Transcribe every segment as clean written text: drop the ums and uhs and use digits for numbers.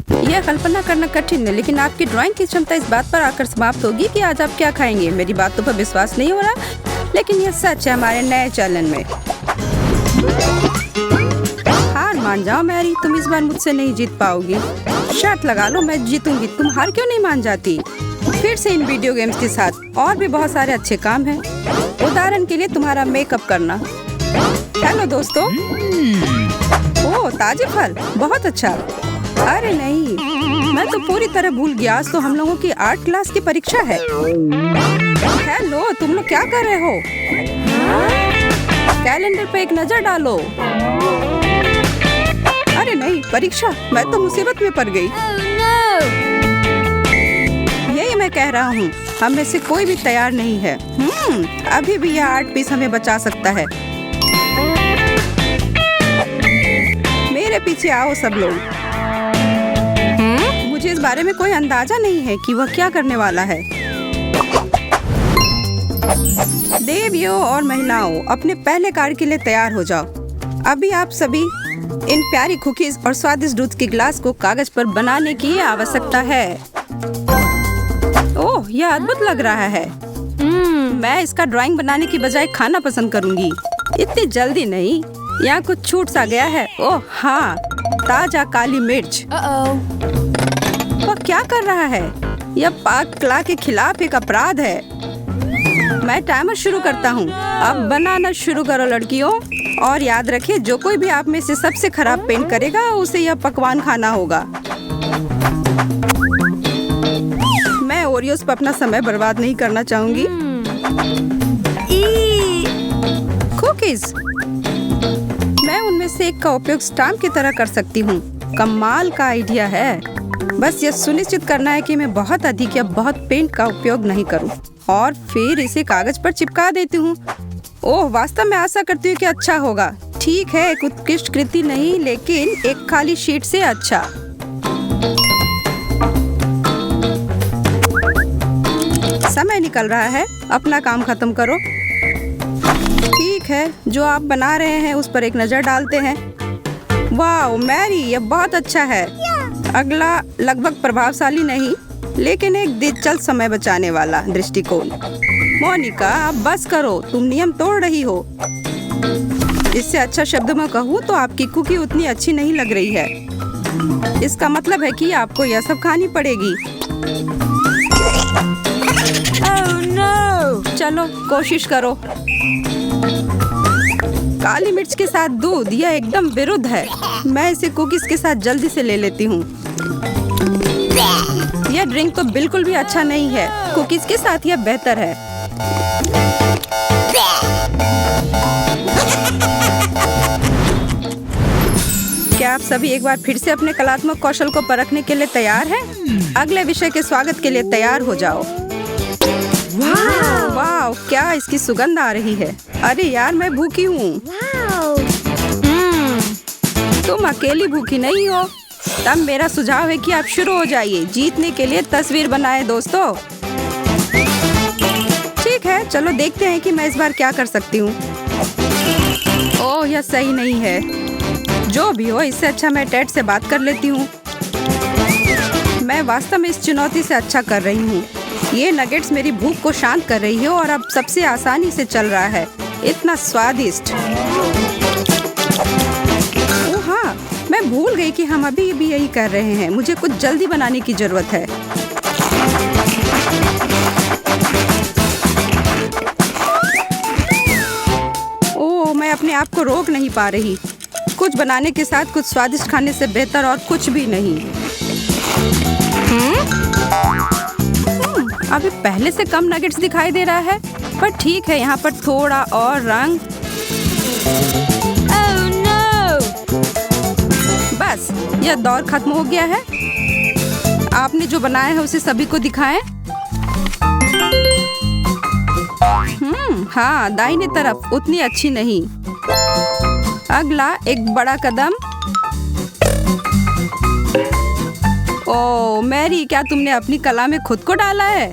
यह कल्पना करना कठिन है, लेकिन आपकी ड्राइंग की क्षमता इस बात पर आकर समाप्त होगी कि आज आप क्या खाएंगे। मेरी बातों पर विश्वास नहीं हो रहा, लेकिन यह सच है हमारे नए चैलेंज में। हार मान जाओ मैरी, तुम इस बार मुझसे नहीं जीत पाओगी। शर्त लगा लो, मैं जीतूंगी। तुम हार क्यों नहीं मान जाती? फिर से इन वीडियो गेम्स के साथ और भी बहुत सारे अच्छे काम हैं। उदाहरण के लिए तुम्हारा मेकअप करना। हेलो दोस्तों। ओह, ताजे फल, बहुत अच्छा। अरे नहीं, मैं तो पूरी तरह भूल गया, आज तो हम लोगों की आर्ट क्लास की परीक्षा है। हेलो, तुम लोग क्या कर रहे हो? कैलेंडर पे एक नजर डालो। अरे नहीं, परीक्षा, मैं तो मुसीबत में पड़ गई। यही मैं कह रहा हूँ, हम में से कोई भी तैयार नहीं है। अभी भी यह आर्ट पीस हमें बचा सकता है। मेरे पीछे आओ सब लोग। मुझे इस बारे में कोई अंदाजा नहीं है कि वह क्या करने वाला है। देवियों और महिलाओं, अपने पहले कार्य के लिए तैयार हो जाओ। अभी आप सभी इन प्यारी कुकीज और स्वादिष्ट दूध के ग्लास को कागज पर बनाने की आवश्यकता है। ओह, यह अद्भुत लग रहा है। मैं इसका ड्राइंग बनाने की बजाय खाना पसंद करूंगी। इतनी जल्दी नहीं, यहाँ कुछ छूट सा गया है। ओह हाँ, ताजा काली मिर्च। वह क्या कर रहा है? यह पाक कला के खिलाफ एक अपराध है। मैं टाइमर शुरू करता हूँ। अब बनाना शुरू करो लड़कियों, और याद रखें, जो कोई भी आप में से सबसे खराब पेंट करेगा उसे यह पकवान खाना होगा। मैं ओरियोस पर अपना समय बर्बाद नहीं करना चाहूंगी। कुकीज, मैं उनमें से एक का उपयोग स्टाम्प की तरह कर सकती हूँ। कमाल का आइडिया है। बस यह सुनिश्चित करना है कि मैं बहुत अधिक या बहुत पेंट का उपयोग नहीं करूँ, और फिर इसे कागज पर चिपका देती हूँ। ओह, वास्तव में आशा करती हूँ कि अच्छा होगा। ठीक है, एक उत्कृष्ट कृति नहीं, लेकिन एक खाली शीट से अच्छा। समय निकल रहा है, अपना काम खत्म करो। ठीक है, जो आप बना रहे हैं उस पर एक नजर डालते हैं। वाह मैरी, यह बहुत अच्छा है। अगला लगभग प्रभावशाली नहीं, लेकिन एक दिलचस्प समय बचाने वाला दृष्टिकोण। मोनिका, अब बस करो, तुम नियम तोड़ रही हो। इससे अच्छा शब्दों में कहूँ तो आपकी कुकी उतनी अच्छी नहीं लग रही है। इसका मतलब है कि आपको यह सब खानी पड़ेगी। Oh no! चलो कोशिश करो। काली मिर्च के साथ दूध, यह एकदम विरुद्ध है। मैं इसे कुकीज के साथ जल्दी से ले लेती हूँ। यह ड्रिंक तो बिल्कुल भी अच्छा नहीं है। कुकीज के साथ यह बेहतर है। क्या आप सभी एक बार फिर से अपने कलात्मक कौशल को परखने के लिए तैयार हैं? अगले विषय के स्वागत के लिए तैयार हो जाओ। वाह, क्या इसकी सुगंध आ रही है। अरे यार, मैं भूखी हूँ। तुम अकेली भूखी नहीं हो। तब मेरा सुझाव है कि आप शुरू हो जाइए। जीतने के लिए तस्वीर बनाएं दोस्तों। ठीक है, चलो देखते हैं कि मैं इस बार क्या कर सकती हूँ। ओह, यह सही नहीं है। जो भी हो, इससे अच्छा मैं टेड से बात कर लेती हूँ। मैं वास्तव में इस चुनौती से अच्छा कर रही हूँ। ये नगेट्स मेरी भूख को शांत कर रही है और अब सबसे आसानी से चल रहा है। इतना स्वादिष्ट। ओह हाँ, मैं भूल गई कि हम अभी भी यही कर रहे हैं। मुझे कुछ जल्दी बनाने की जरूरत है। ओह, मैं अपने आप को रोक नहीं पा रही। कुछ बनाने के साथ कुछ स्वादिष्ट खाने से बेहतर और कुछ भी नहीं। अभी पहले से कम नगेट्स दिखाई दे रहा है, पर ठीक है, यहाँ पर थोड़ा और रंग। Oh no! बस, यह दौर खत्म हो गया है। आपने जो बनाया है उसे सभी को दिखाएं। हाँ, दाहिने तरफ उतनी अच्छी नहीं। अगला एक बड़ा कदम। ओह मैरी, क्या तुमने अपनी कला में खुद को डाला है?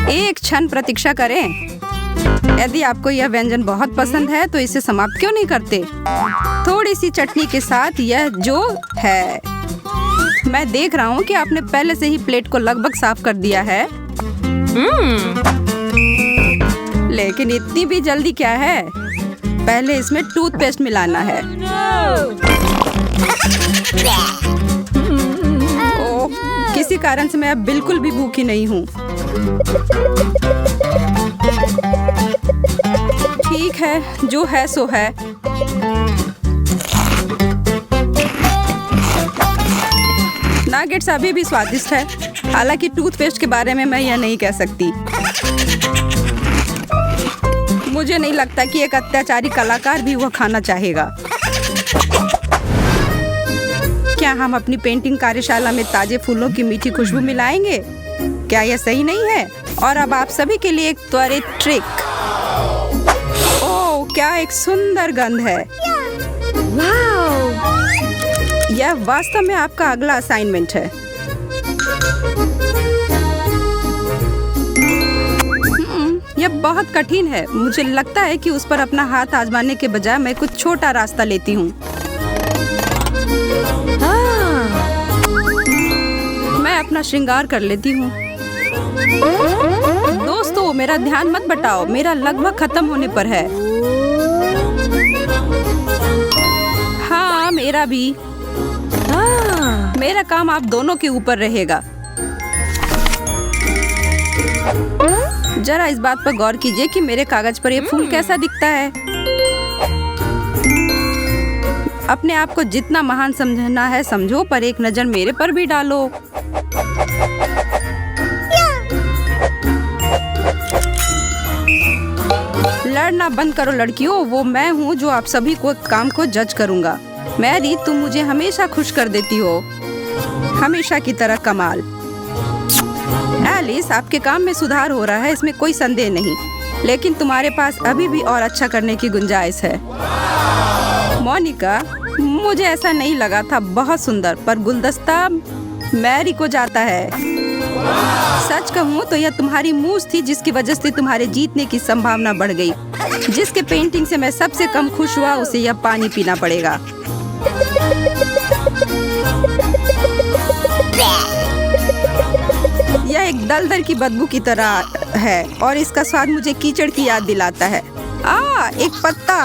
एक क्षण प्रतीक्षा करें। यदि आपको यह व्यंजन बहुत पसंद है तो इसे समाप्त क्यों नहीं करते? थोड़ी सी चटनी के साथ यह जो है। मैं देख रहा हूँ कि आपने पहले से ही प्लेट को लगभग साफ कर दिया है। लेकिन इतनी भी जल्दी क्या है? पहले इसमें टूथपेस्ट मिलाना है। ओह, किसी कारण से मैं अब बिल्कुल भी भूखी नहीं हूँ। ठीक है, जो है सो है। नागेट्स अभी भी स्वादिष्ट है, हालांकि टूथपेस्ट के बारे में मैं यह नहीं कह सकती। मुझे नहीं लगता कि एक अत्याचारी कलाकार भी वह खाना चाहेगा। क्या हम अपनी पेंटिंग कार्यशाला में ताजे फूलों की मीठी खुशबू मिलाएंगे? क्या यह सही नहीं है? और अब आप सभी के लिए एक त्वरित ट्रिक। ओह, क्या एक सुंदर गंध है। यह वास्तव में आपका अगला असाइनमेंट है। यह बहुत कठिन है। मुझे लगता है कि उस पर अपना हाथ आजमाने के बजाय मैं कुछ छोटा रास्ता लेती हूँ। मैं अपना श्रृंगार कर लेती हूँ। दोस्तों, मेरा ध्यान मत बटाओ, मेरा लगभग खत्म होने पर है। हाँ, मेरा भी। मेरा काम आप दोनों के ऊपर रहेगा। जरा इस बात पर गौर कीजिए कि मेरे कागज पर यह फूल कैसा दिखता है। अपने आप को जितना महान समझना है समझो, पर एक नजर मेरे पर भी डालो। लड़ना बंद करो लड़कियों, वो मैं हूँ जो आप सभी को काम को जज करूँगा। मैरी, तुम मुझे हमेशा खुश कर देती हो, हमेशा की तरह कमाल। एलिस, आपके काम में सुधार हो रहा है, इसमें कोई संदेह नहीं, लेकिन तुम्हारे पास अभी भी और अच्छा करने की गुंजाइश है। मोनिका, मुझे ऐसा नहीं लगा था। बहुत सुंदर, पर गुलदस्ता मैरी को जाता है। सच कहूँ तो यह तुम्हारी मूछ थी जिसकी वजह से तुम्हारे जीतने की संभावना बढ़ गई। जिसके पेंटिंग से मैं सबसे कम खुश हुआ उसे यह पानी पीना पड़ेगा। यह एक दलदल की बदबू की तरह है और इसका स्वाद मुझे कीचड़ की याद दिलाता है। एक पत्ता।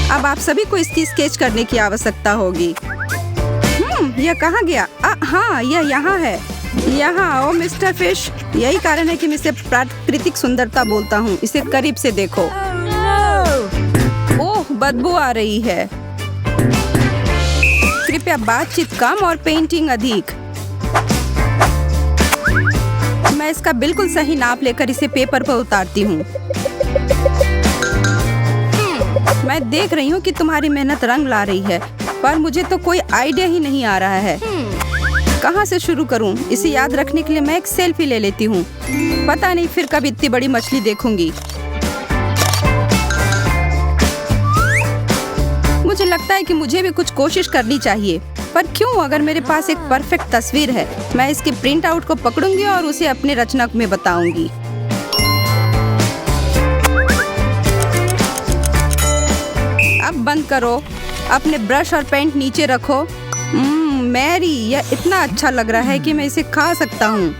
अब आप सभी को इसकी स्केच करने की आवश्यकता होगी। यह कहाँ गया? हाँ, यह यहाँ है। यहाँ ओ मिस्टर फिश। यही कारण है कि मैं इसे प्राकृतिक सुंदरता बोलता हूँ। इसे करीब से देखो। ओह, बदबू आ रही है। कृपया बातचीत कम और पेंटिंग अधिक। मैं इसका बिल्कुल सही नाप लेकर इसे पेपर पर उतारती हूँ। मैं देख रही हूँ कि तुम्हारी मेहनत रंग ला रही है, पर मुझे तो कोई आइडिया ही नहीं आ रहा है। कहाँ से शुरू करूँ? इसे याद रखने के लिए मैं एक सेल्फी ले लेती हूँ। पता नहीं फिर कब इतनी बड़ी मछली देखूंगी। मुझे लगता है कि मुझे भी कुछ कोशिश करनी चाहिए, पर क्यों? अगर मेरे पास एक परफेक्ट तस्वीर है, मैं इसके प्रिंट आउट को पकड़ूंगी और उसे अपने रचना में बताऊंगी। अब बंद करो, अपने ब्रश और पेंट नीचे रखो। मैरी, यह इतना अच्छा लग रहा है कि मैं इसे खा सकता हूँ।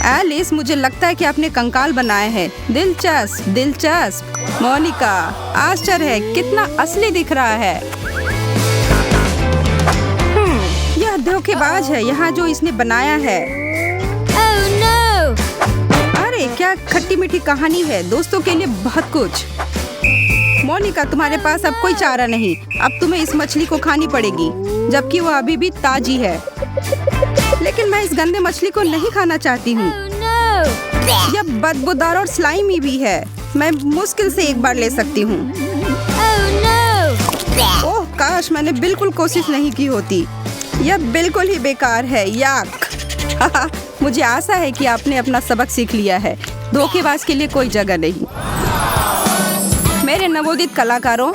एलिस, मुझे लगता है कि आपने कंकाल बनाए हैं। दिलचस्प, दिलचस्प। मोनिका, आश्चर्य है, कितना असली दिख रहा है। यह धोखेबाज है यहाँ जो इसने बनाया है। Oh, no! अरे क्या खट्टी मीठी कहानी है। दोस्तों के लिए बहुत कुछ। मोनिका, तुम्हारे पास अब कोई चारा नहीं। अब तुम्हें इस मछली को खानी पड़ेगी, जबकि वो अभी भी ताजी है। लेकिन मैं इस गंदे मछली को नहीं खाना चाहती हूँ। Oh, no! यह बदबूदार और स्लाइमी भी है। मैं मुश्किल से एक बार ले सकती हूँ। Oh, no! ओह काश मैंने बिल्कुल कोशिश नहीं की होती। यह बिल्कुल ही बेकार है। याक। मुझे आशा है कि आपने अपना सबक सीख लिया है। धोखेबाज के लिए कोई जगह नहीं। मेरे नवोदित कलाकारों,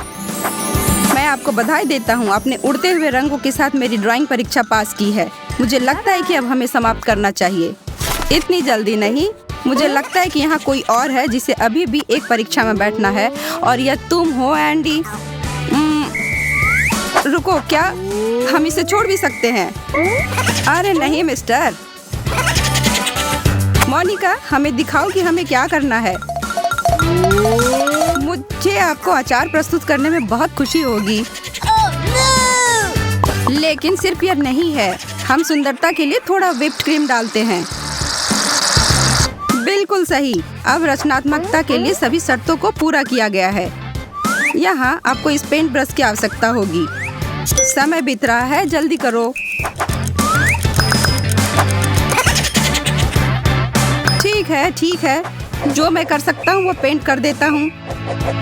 मैं आपको बधाई देता हूँ। आपने उड़ते हुए रंगों के साथ मेरी ड्राइंग परीक्षा पास की है। मुझे लगता है कि अब हमें समाप्त करना चाहिए। इतनी जल्दी नहीं। मुझे लगता है कि यहाँ कोई और है जिसे अभी भी एक परीक्षा में बैठना है, और यह तुम हो एंडी। रुको, क्या हम इसे छोड़ भी सकते हैं? अरे नहीं मिस्टर। मोनिका, हमें दिखाओ कि हमें क्या करना है। मुझे आपको अचार प्रस्तुत करने में बहुत खुशी होगी। लेकिन सिर्फ यह नहीं है, हम सुंदरता के लिए थोड़ा व्हिप्ड क्रीम डालते हैं। बिल्कुल सही। अब रचनात्मकता के लिए सभी शर्तों को पूरा किया गया है। यहाँ आपको इस पेंट ब्रश की आवश्यकता होगी। समय बीत रहा है, जल्दी करो। ठीक है, जो मैं कर सकता हूँ वो पेंट कर देता हूँ।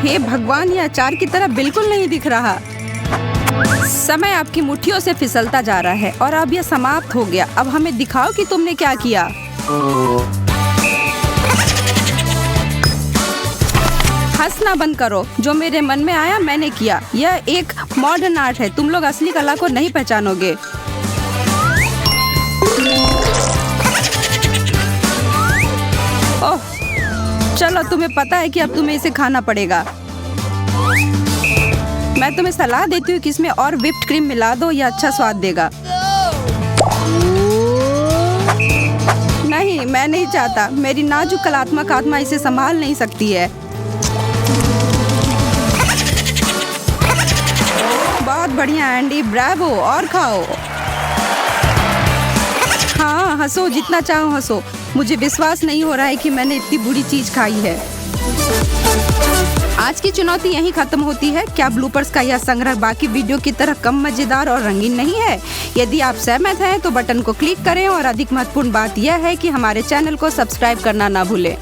हे भगवान, ये अचार की तरह बिल्कुल नहीं दिख रहा। समय आपकी मुट्ठियों से फिसलता जा रहा है और अब यह समाप्त हो गया। अब हमें दिखाओ कि तुमने क्या किया। हंसना बंद करो। जो मेरे मन में आया मैंने किया। यह एक मॉडर्न आर्ट है। तुम लोग असली कला को नहीं पहचानोगे। ओह, चलो, तुम्हें पता है कि अब तुम्हें इसे खाना पड़ेगा। मैं तुम्हें सलाह देती हूँ कि इसमें और व्हिप्ड क्रीम मिला दो, यह अच्छा स्वाद देगा। नहीं, मैं नहीं चाहता। मेरी नाजुक कलात्मक आत्मा इसे संभाल नहीं सकती है। बहुत बढ़िया एंडी, ब्रावो, और खाओ। हाँ, हंसो, जितना चाहो हंसो। मुझे विश्वास नहीं हो रहा है कि मैंने इतनी बुरी चीज खाई है। आज की चुनौती यहीं खत्म होती है। क्या ब्लूपर्स का यह संग्रह बाकी वीडियो की तरह कम मजेदार और रंगीन नहीं है? यदि आप सहमत हैं तो बटन को क्लिक करें और अधिक महत्वपूर्ण बात यह है कि हमारे चैनल को सब्सक्राइब करना ना भूलें।